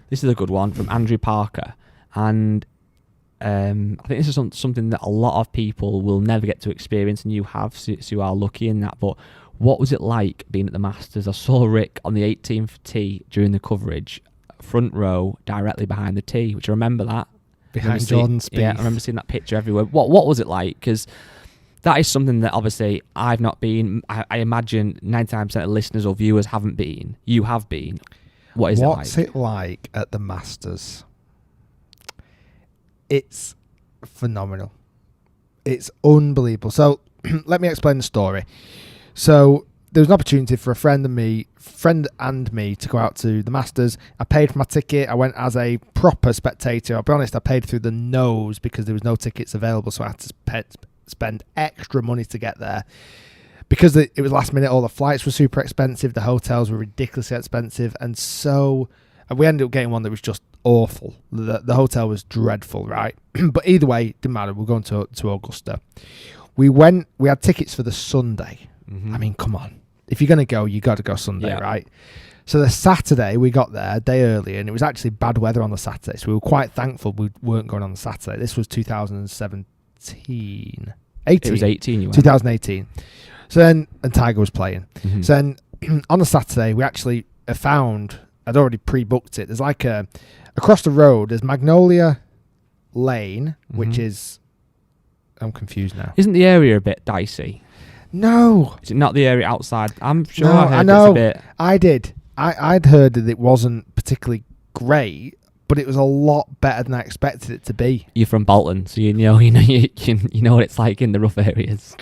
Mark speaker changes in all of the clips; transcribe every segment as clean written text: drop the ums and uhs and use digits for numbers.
Speaker 1: This is a good one from Andrew Parker, and I think this is something that a lot of people will never get to experience, and you have, so you are lucky in that. But what was it like being at the Masters? I saw Rick on the 18th tee during the coverage, front row, directly behind the tee, which I remember that.
Speaker 2: Behind Jordan Spieth.
Speaker 1: Yeah, I remember seeing that picture everywhere. What was it like? Because that is something that obviously I've not been. I imagine 99% of listeners or viewers haven't been. You have been. What's
Speaker 2: it like at the Masters? It's phenomenal. It's unbelievable. So let me explain the story. So there was an opportunity for a friend and me to go out to the Masters. I paid for my ticket. I went as a proper spectator. I'll be honest, I paid through the nose because there was no tickets available, so I had to spend extra money to get there. Because it was last minute, all the flights were super expensive, the hotels were ridiculously expensive, and we ended up getting one that was just awful. The hotel was dreadful, right? But either way, didn't matter. We're going to Augusta. We had tickets for the Sunday. Mm-hmm. I mean, come on. If you're going to go, you got to go Sunday, right? So the Saturday, we got there a day early, and it was actually bad weather on the Saturday, so we were quite thankful we weren't going on the Saturday. This was 2017. 18.
Speaker 1: It was 18, you went.
Speaker 2: 2018. So then, and Tiger was playing. Mm-hmm. So then, on the Saturday, we actually found, I'd already pre-booked it, there's like across the road, there's Magnolia Lane, which is, I'm confused now.
Speaker 1: Isn't the area a bit dicey?
Speaker 2: No.
Speaker 1: Is it not the area outside? I'm sure
Speaker 2: no,
Speaker 1: I heard
Speaker 2: I know.
Speaker 1: It's a bit...
Speaker 2: I did. I'd heard that it wasn't particularly great, but it was a lot better than I expected it to be.
Speaker 1: You're from Bolton, so you know what it's like in the rough areas.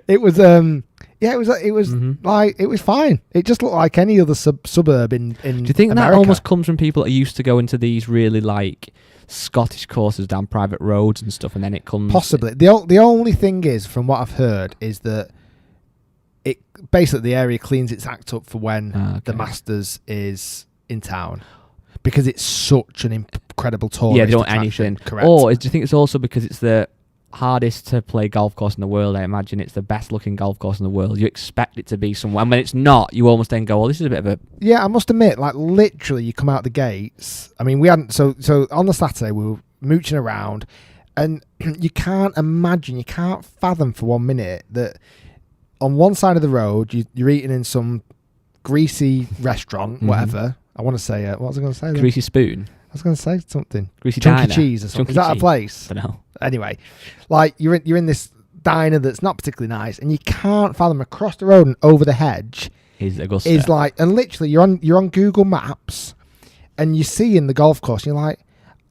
Speaker 2: It was like, it was fine. It just looked like any other suburb in
Speaker 1: Do you think
Speaker 2: America.
Speaker 1: that almost comes from people that are used to going to these really like Scottish courses down private roads and stuff, and then it comes...
Speaker 2: Possibly. The only thing is, from what I've heard, is that it basically the area cleans its act up for when the Masters is in town, because it's such an incredible tourist.
Speaker 1: Yeah, they don't
Speaker 2: attraction.
Speaker 1: anything.
Speaker 2: Correct.
Speaker 1: Or do you think it's also because it's the hardest to play golf course in the world? I imagine it's the best looking golf course in the world. You expect it to be somewhere, and when it's not, you almost then go, "Oh, this is a bit of a..."
Speaker 2: Yeah, I must admit, like literally, you come out the gates. I mean, we hadn't. So on the Saturday, we were mooching around, and you can't fathom for 1 minute that on one side of the road you're eating in some greasy restaurant, whatever. I want to say, what was I going to say?
Speaker 1: Greasy Spoon.
Speaker 2: I was going to say something.
Speaker 1: Greasy
Speaker 2: Chunky
Speaker 1: Diner.
Speaker 2: Cheese or something.
Speaker 1: Chunky
Speaker 2: Is that
Speaker 1: cheese.
Speaker 2: a place?
Speaker 1: I don't know.
Speaker 2: Anyway, like you're in this diner that's not particularly nice, and you can't fathom across the road and over the hedge
Speaker 1: Is Augusta.
Speaker 2: is like, and literally you're on Google Maps, and you see in the golf course, you're like,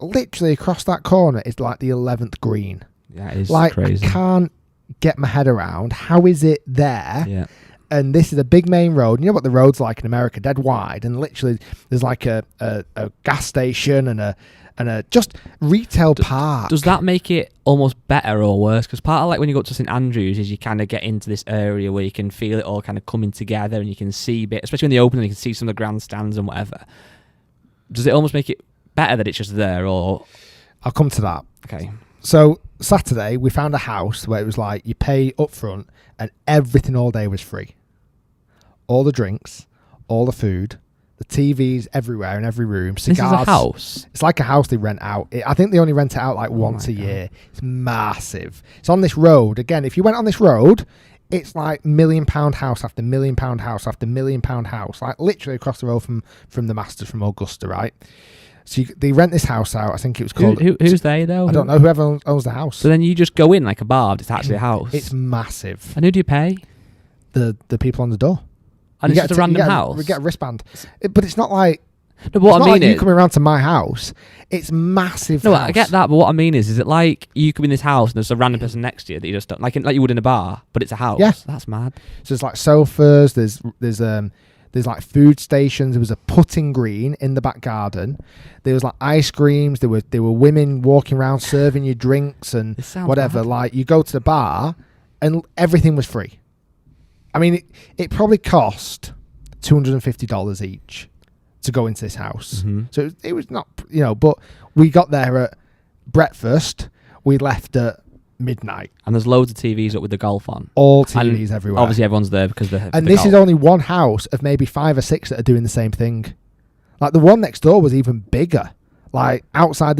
Speaker 2: literally across that corner is like the 11th green.
Speaker 1: That is
Speaker 2: like
Speaker 1: crazy.
Speaker 2: I can't get my head around how is it there.
Speaker 1: Yeah.
Speaker 2: And this is a big main road. You know what the road's like in America, dead wide, and literally there's like a gas station and a just retail park.
Speaker 1: Does that make it almost better or worse? Because part of like when you go up to St Andrews is you kind of get into this area where you can feel it all kind of coming together, and you can see bit, especially in the open, you can see some of the grandstands and whatever. Does it almost make it better that it's just there, or?
Speaker 2: I'll come to that.
Speaker 1: Okay.
Speaker 2: So Saturday we found a house where it was like you pay up front and everything all day was free. All the drinks, all the food, the TVs everywhere in every room, cigars.
Speaker 1: This is a house?
Speaker 2: It's like a house they rent out. I think they only rent it out like once a year. It's massive. It's on this road. Again, if you went on this road, it's like £1 million house after £1 million house after £1 million house. Like literally across the road from the Masters, from Augusta, right? So they rent this house out. I think it was called...
Speaker 1: Who's they, though?
Speaker 2: I don't know. Whoever owns the house.
Speaker 1: So then you just go in like a bar, but it's actually a house?
Speaker 2: It's massive.
Speaker 1: And who do you pay?
Speaker 2: The people on the door.
Speaker 1: And it's just a random house?
Speaker 2: We get a wristband. But it's not like...
Speaker 1: No, but what I mean
Speaker 2: like
Speaker 1: is...
Speaker 2: you coming around to my house. It's massive.
Speaker 1: No,
Speaker 2: house.
Speaker 1: I get that, but what I mean is it like you come in this house and there's a random person next to you that you just don't... Like you would in a bar, but it's a house?
Speaker 2: Yeah.
Speaker 1: That's mad.
Speaker 2: So there's like sofas, there's like food stations. There was a putting green in the back garden. There was like ice creams. There were women walking around serving you drinks and whatever.
Speaker 1: Bad.
Speaker 2: Like you go to the bar and everything was free. I mean, it probably cost $250 each to go into this house. Mm-hmm. So it was not, but we got there at breakfast. We left at midnight.
Speaker 1: And there's loads of TVs up with the golf on.
Speaker 2: All TVs everywhere.
Speaker 1: Obviously everyone's there because
Speaker 2: and this is only one house of maybe 5 or 6 that are doing the same thing. Like the one next door was even bigger. Like outside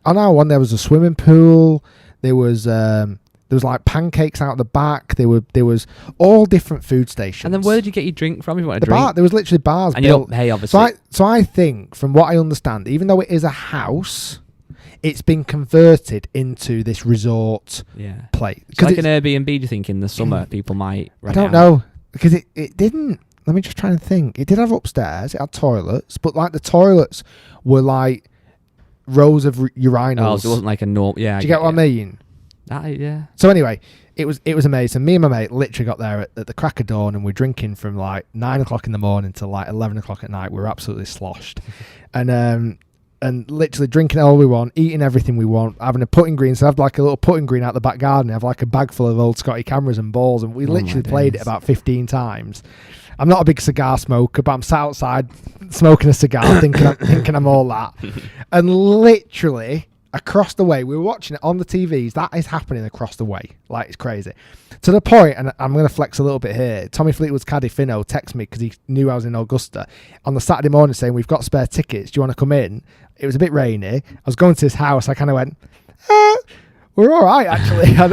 Speaker 2: on our one there was a swimming pool. There was like pancakes out the back. There was all different food stations.
Speaker 1: And then where did you get your drink from if you want to
Speaker 2: The
Speaker 1: drink?
Speaker 2: bar, there was literally bars
Speaker 1: And you
Speaker 2: built.
Speaker 1: don't pay, obviously.
Speaker 2: So I think, from what I understand, even though it is a house, it's been converted into this resort place.
Speaker 1: It's like an Airbnb, do you think, in the summer people might rent
Speaker 2: I don't know. Because it didn't. Let me just try and think. It did have upstairs. It had toilets. But like the toilets were like rows of urinals.
Speaker 1: Oh, so it wasn't like a normal... Yeah,
Speaker 2: Do you get what I mean?
Speaker 1: Yeah.
Speaker 2: So anyway, it was amazing. Me and my mate literally got there at the crack of dawn, and we're drinking from like 9 o'clock in the morning till like 11 o'clock at night. We were absolutely sloshed. And literally drinking all we want, eating everything we want, having a putting green. So I have like a little putting green out the back garden. I have like a bag full of old Scotty cameras and balls, and we literally played it about 15 times. I'm not a big cigar smoker, but I'm sat outside smoking a cigar, thinking I'm all that. And literally across the way, we were watching it on the TVs. That is happening across the way. Like, it's crazy. To the point, and I'm going to flex a little bit here, Tommy Fleetwood's caddy Finno texted me because he knew I was in Augusta on the Saturday morning saying, we've got spare tickets. Do you want to come in? It was a bit rainy. I was going to his house. I kind of went, we're all right, actually. I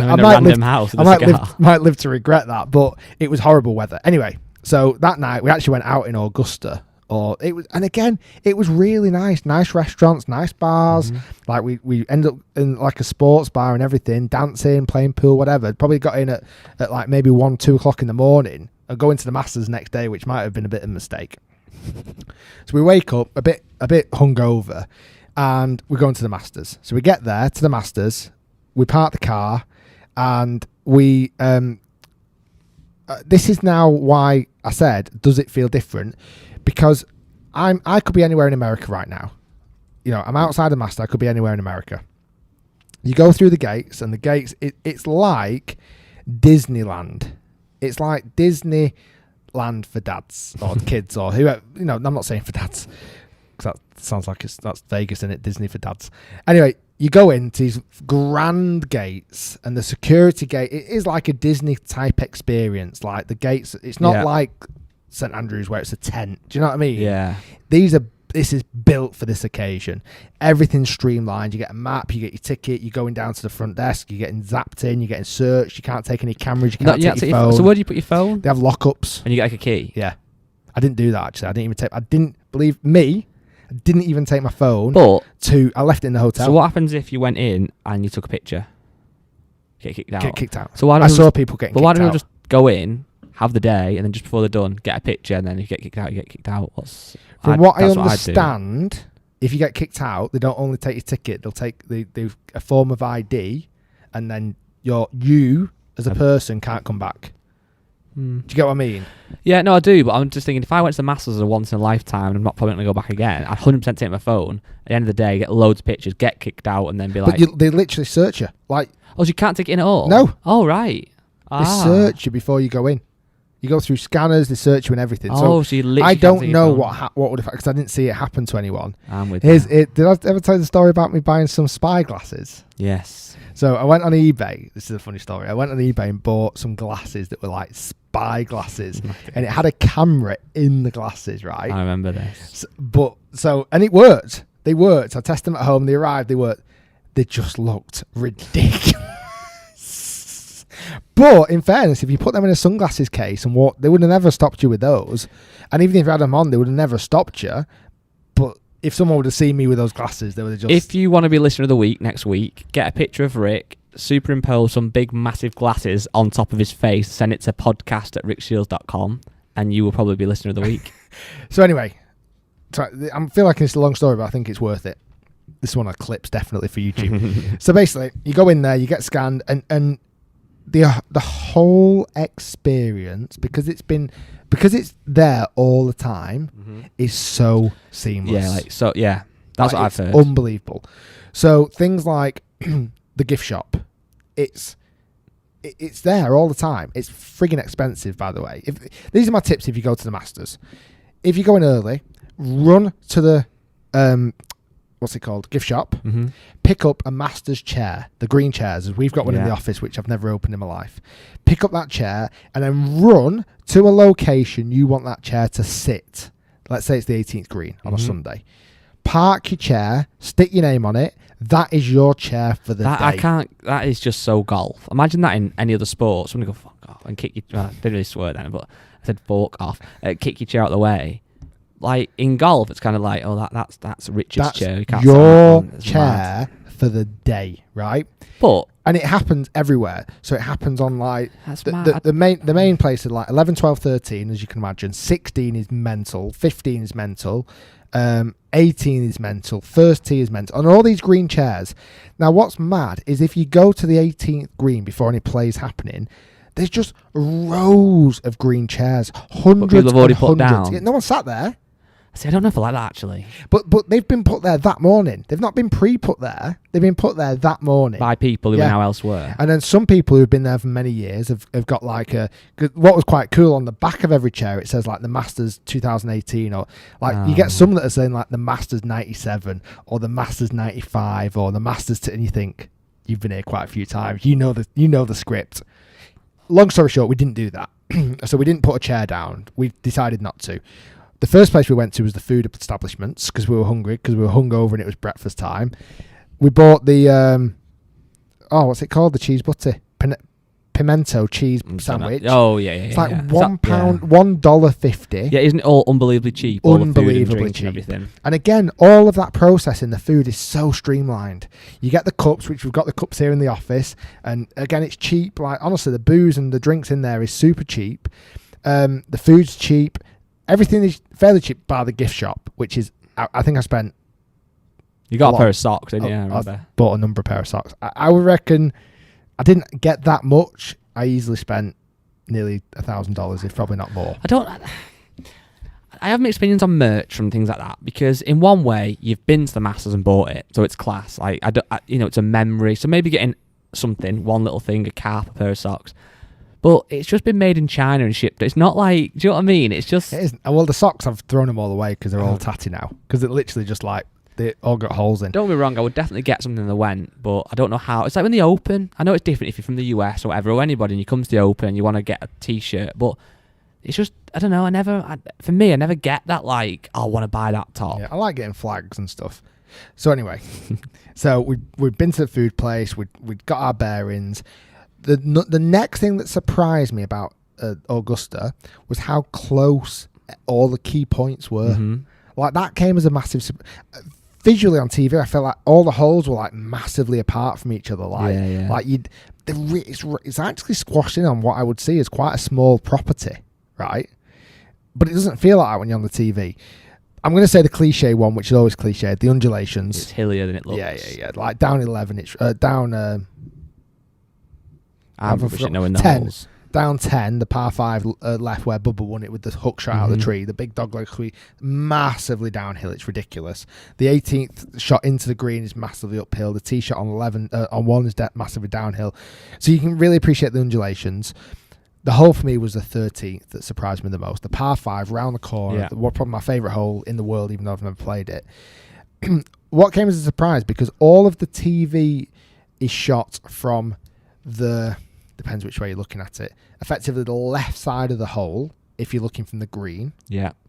Speaker 2: might live to regret that, but it was horrible weather. Anyway, so that night we actually went out in Augusta. And again, it was really nice restaurants, nice bars. Like we ended up in like a sports bar and everything, dancing, playing pool, whatever. Probably got in at like maybe 1-2 o'clock in the morning and going to the Masters next day, which might have been a bit of a mistake. So we wake up a bit hungover, and we're going to the Masters. So we get there to the Masters, we park the car, and we this is now why I said, does it feel different? Because I could be anywhere in America right now. You know, I'm outside the Master. I could be anywhere in America. You go through the gates, and the gates, it's like Disneyland. It's like Disneyland for dads or kids or whoever. You know, I'm not saying for dads because that sounds like that's Vegas, isn't it? Disney for dads. Anyway, you go into these grand gates, and the security gate, it is like a Disney type experience. Like the gates, it's not like St Andrews where it's a tent. Do you know what I mean?
Speaker 1: Yeah.
Speaker 2: This is built for this occasion. Everything's streamlined. You get a map, you get your ticket, you're going down to the front desk, you're getting zapped in, you're getting searched, you can't take any cameras, you can't take your phone.
Speaker 1: So where do you put your phone?
Speaker 2: They have lockups.
Speaker 1: And you get like a key?
Speaker 2: Yeah. I didn't do that actually. I didn't even take my phone. I left it in the hotel.
Speaker 1: So what happens if you went in and you took a picture? Get kicked out?
Speaker 2: Get kicked out.
Speaker 1: So
Speaker 2: I saw people getting kicked out.
Speaker 1: But why don't you just go in, have the day, and then just before they're done, get a picture, and then if you get kicked out, you get kicked out.
Speaker 2: From what I understand, if you get kicked out, they don't only take your ticket, they'll take a form of ID, and then you as a person can't come back. Do you get what I mean?
Speaker 1: Yeah, no, I do, but I'm just thinking, if I went to the Masters as a once in a lifetime and I'm not probably going to go back again, I'd 100% take my phone, at the end of the day, get loads of pictures, get kicked out, and then be like...
Speaker 2: But they literally search you. Like,
Speaker 1: so you can't take it in at all?
Speaker 2: No.
Speaker 1: Oh, right.
Speaker 2: They search you before you go in. You go through scanners, they search you and everything.
Speaker 1: So you literally
Speaker 2: I don't know what would have, because I didn't see it happen to anyone.
Speaker 1: I'm with you.
Speaker 2: Did I ever tell you the story about me buying some spy glasses?
Speaker 1: Yes. So
Speaker 2: I went on eBay. This is a funny story. I went on eBay and bought some glasses that were like spy glasses, and it had a camera in the glasses, right?
Speaker 1: I remember this.
Speaker 2: And it worked. They worked. I tested them at home. They arrived. They worked. They just looked ridiculous. But in fairness, if you put them in a sunglasses case and walk, they would have never stopped you with those. And even if you had them on, they would have never stopped you. But if someone would have seen me with those glasses, they would have just...
Speaker 1: If you want to be listener of the week next week, get a picture of Rick, superimpose some big massive glasses on top of his face, send it to podcast@rickshiels.com, and you will probably be listener of the week.
Speaker 2: So anyway, I feel like it's a long story, but I think it's worth it. This is one of the clips definitely for YouTube. So basically, you go in there, you get scanned, and the whole experience, because it's there all the time, is so seamless.
Speaker 1: That's what I've heard.
Speaker 2: Unbelievable. So things like the gift shop, it's there all the time. It's frigging expensive, by the way. These are my tips if you go to the Masters. If you go in early, run to the what's it called? Gift shop.
Speaker 1: Mm-hmm.
Speaker 2: Pick up a Masters chair, the green chairs. We've got one in the office, which I've never opened in my life. Pick up that chair and then run to a location you want that chair to sit. let's say it's the 18th green on a Sunday. Park your chair, stick your name on it. That is your chair for the day.
Speaker 1: I can't. That is just so golf. Imagine that in any other sport. Someone go fuck off and kick you. I didn't really swear then, but I said fuck off. Kick your chair out of the way. Like in golf, it's kind of like, oh, that's Richard's chair. You can't
Speaker 2: your chair for the day, right? And it happens everywhere. So it happens on like the main places like 11, 12, 13, as you can imagine. 16 is mental. 15 is mental. 18 is mental. First tee is mental. And all these green chairs. Now, what's mad is if you go to the 18th green before any play is happening, there's just rows of green chairs. Hundreds
Speaker 1: people have already
Speaker 2: and
Speaker 1: put
Speaker 2: hundreds.
Speaker 1: down.
Speaker 2: Yeah, no one sat there.
Speaker 1: See, I don't know if I like that actually.
Speaker 2: But they've been put there that morning. They've not been pre-put there. They've been put there that morning.
Speaker 1: By people who are now elsewhere.
Speaker 2: And then some people who've been there for many years have got like what was quite cool on the back of every chair, it says like the Masters 2018 or like you get some that are saying like the Masters 97 or the Masters 95 or the Masters and you think, you've been here quite a few times. You know the script. Long story short, we didn't do that. So we didn't put a chair down. We decided not to. The first place we went to was the food establishments because we were hungry, because we were hungover and it was breakfast time. We bought the, what's it called? The cheese butter. Pimento cheese sandwich.
Speaker 1: Oh, yeah.
Speaker 2: It's like £1, $1.50.
Speaker 1: Yeah, isn't it all unbelievably cheap?
Speaker 2: Unbelievably cheap.
Speaker 1: And everything.
Speaker 2: And again, all of that process in the food is so streamlined. You get the cups, which we've got the cups here in the office. And again, it's cheap. Like, honestly, the booze and the drinks in there is super cheap. The food's cheap. Everything is fairly cheap bar the gift shop, which is, I think I spent...
Speaker 1: You got a pair of socks, didn't you? I remember.
Speaker 2: I bought a number of pair of socks. I would reckon I didn't get that much. I easily spent nearly $1,000, if probably not more.
Speaker 1: I have mixed opinions on merch from things like that because in one way you've been to the Masters and bought it, so it's class. Like it's a memory. So maybe getting something, one little thing, a cap, a pair of socks. But it's just been made in China and shipped. It's not like, do you know what I mean? It's just...
Speaker 2: It isn't. Well, the socks, I've thrown them all away because they're all tatty now. Because it literally just like, they all got holes in.
Speaker 1: Don't be wrong, I would definitely get something that went, but I don't know how. It's like when they open. I know it's different if you're from the US or whatever, or anybody, and you come to the open and you want to get a T-shirt, but it's just, I don't know, for me, I never get that like, I want to buy that top.
Speaker 2: Yeah, I like getting flags and stuff. So anyway, so we've been to the food place, we'd got our bearings. The next thing that surprised me about Augusta was how close all the key points were. Mm-hmm. Like that came as a massive visually on TV. I felt like all the holes were like massively apart from each other. Like like it's actually squashed in on what I would see as quite a small property, right? But it doesn't feel like that when you're on the TV. I'm going to say the cliche one, which is always cliche, the undulations.
Speaker 1: It's hillier than it looks.
Speaker 2: Yeah. Like down 11, it's down.
Speaker 1: I'm knowing the
Speaker 2: 10.
Speaker 1: holes.
Speaker 2: Down 10, the par 5 left where Bubba won it with the hook shot out of the tree. The big dog leg sweep, massively downhill. It's ridiculous. The 18th shot into the green is massively uphill. The tee shot on 11 on 1 is massively downhill. So you can really appreciate the undulations. The hole for me was the 13th that surprised me the most. The par 5 round the corner. Yeah. Probably my favourite hole in the world, even though I've never played it. What came as a surprise, because all of the TV is shot from the... Depends which way you're looking at it. Effectively, the left side of the hole, if you're looking from the green,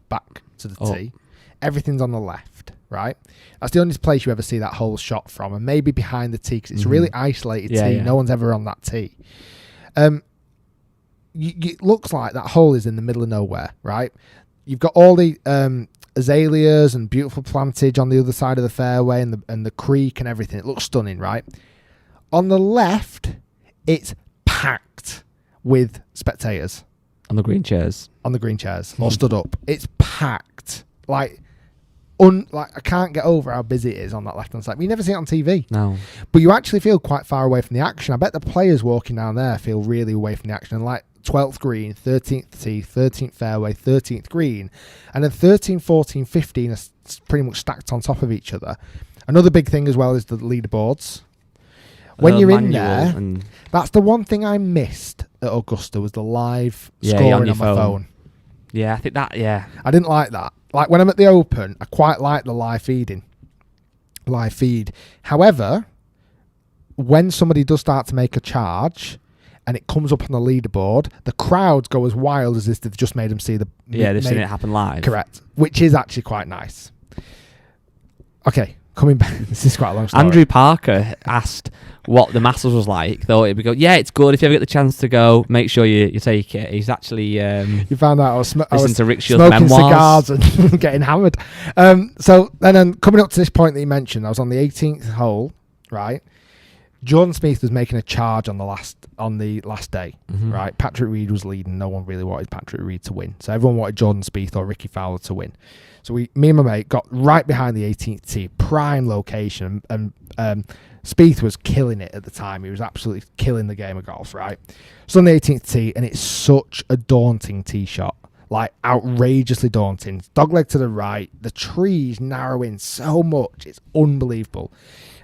Speaker 2: back to the tee, everything's on the left, right? That's the only place you ever see that hole shot from, and maybe behind the tee, because it's a really isolated tee. Yeah. No one's ever on that tee. It looks like that hole is in the middle of nowhere, right? You've got all the azaleas and beautiful plantage on the other side of the fairway, and the creek and everything. It looks stunning, right? On the left, it's packed with spectators
Speaker 1: on the green chairs
Speaker 2: or stood up. It's packed like I can't get over how busy it is on that left hand side. You never see it on TV.
Speaker 1: No,
Speaker 2: but you actually feel quite far away from the action. I bet the players walking down there feel really away from the action. And like 12th green, 13th tee, 13th fairway, 13th green, and then 13, 14, 15 are pretty much stacked on top of each other. Another big thing as well is the leaderboards. When you're in there, that's the one thing I missed at Augusta was the live scoring on my phone.
Speaker 1: Yeah, I think that,
Speaker 2: I didn't like that. Like when I'm at the Open, I quite like the live feed. However, when somebody does start to make a charge and it comes up on the leaderboard, the crowds go as wild as if they've just made them see the...
Speaker 1: They've seen it happen live.
Speaker 2: Correct. Which is actually quite nice. Okay, coming back. This is quite a long story.
Speaker 1: Andrew Parker asked what the Masters was like. Thought it'd be good. Yeah, it's good. If you ever get the chance to go, make sure you take it. He's actually...
Speaker 2: you found out I was
Speaker 1: to Rick Shiels'
Speaker 2: smoking
Speaker 1: memoirs.
Speaker 2: cigars and getting hammered. So then coming up to this point that you mentioned, I was on the 18th hole, right? Jordan Spieth was making a charge on the last day, right? Patrick Reed was leading. No one really wanted Patrick Reed to win, so everyone wanted Jordan Spieth or Ricky Fowler to win. So me and my mate got right behind the 18th tee, prime location, and Spieth was killing it at the time. He was absolutely killing the game of golf, right? So on the 18th tee, and it's such a daunting tee shot, like outrageously daunting. Dogleg to the right, the trees narrowing so much, it's unbelievable.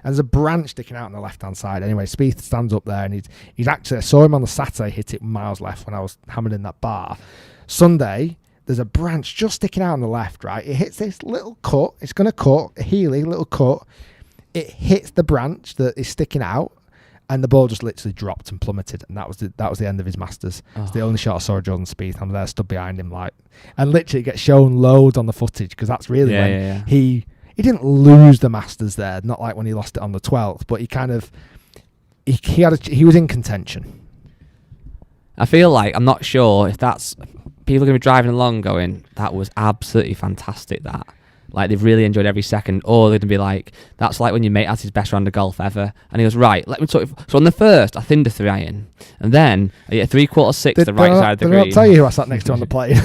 Speaker 2: And there's a branch sticking out on the left-hand side. Anyway, Spieth stands up there, and he's actually... I saw him on the Saturday hit it miles left when I was hammered in that bar. Sunday, there's a branch just sticking out on the left, right? It hits this little cut. It's going to cut, a healy little cut. It hits the branch that is sticking out, and the ball just literally dropped and plummeted. And that was the end of his Masters. It's the only shot I saw of Jordan Spieth. I'm there, stood behind him, like... And literally, it gets shown loads on the footage, because that's really when he... He didn't lose the Masters there, not like when he lost it on the 12th, but he kind of he was in contention.
Speaker 1: I feel like, I'm not sure if that's... People are going to be driving along going, that was absolutely fantastic, that. Like, they've really enjoyed every second. Or they're going to be like, that's like when your mate has his best round of golf ever. And he goes, right, let me talk. So on the first, I thinned a 3 iron. And then I hit a 3/4 6 the right side of the green.
Speaker 2: Did I not tell you who I sat next to on the plane?